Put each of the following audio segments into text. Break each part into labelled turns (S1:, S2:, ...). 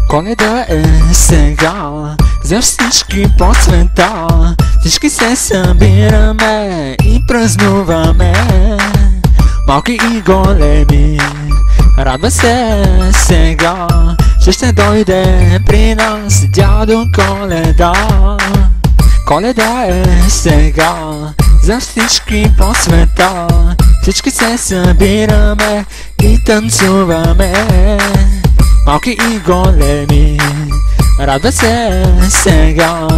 S1: Коледа е сега, за всички по света. Всички се събираме и празнуваме, малки и големи. Радва се сега, че ще дойде при нас дядо Коледа. Коледа е сега, за всички по света. Всички се събираме и танцуваме, малки и големи. Радва се сега,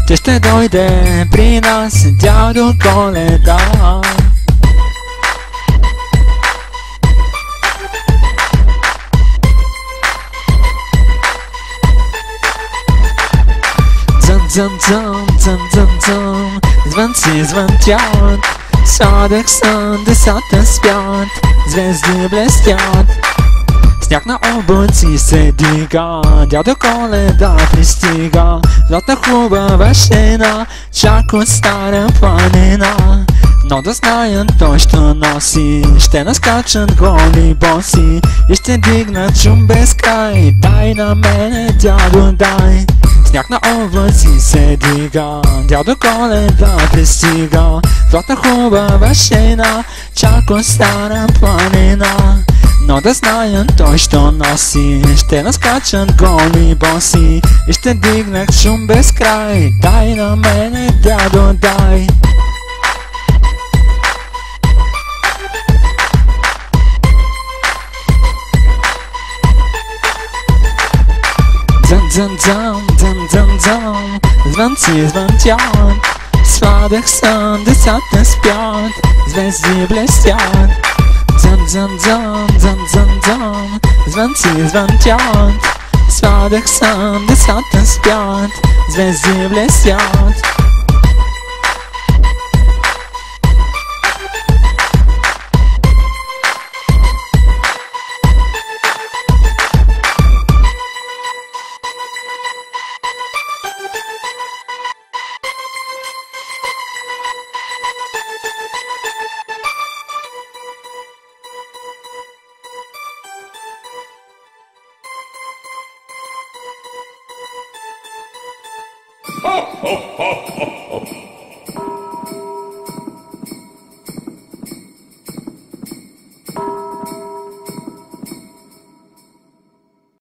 S1: че ще дойде при нас дядо Коледа. Дзън-дзън-дзън, дзън-дзън-дзън, звънци звънтят, сладък сън, децата спят, звезди блестят. Сняг на облаци се дига, дядо Коледа пристига. Златна хубава жена, чак от стара планина. Но да знаят той ще носи, ще наскачат голи боси и ще дигнат шум без край. Дай на мене, дядо, дай. Сняг на облаци се дига, дядо Коледа пристига. Златна хубава жена, чак от стара планина. Но да знаят той ще носи, ще наскачат голи боси и ще дигнат шум без край. Дай на мене, дядо, дай. Дзън-дзън-дзън, дзън-дзън-дзън, звънци звънтят, сладък сън, децата спят, звезди блестят. Дзън-дзън-дзън, дзън-дзън-дзън, звънци звънтят, сладък сън, децата спят, звезди блестят.
S2: Ho, ho, ho, ho, ho.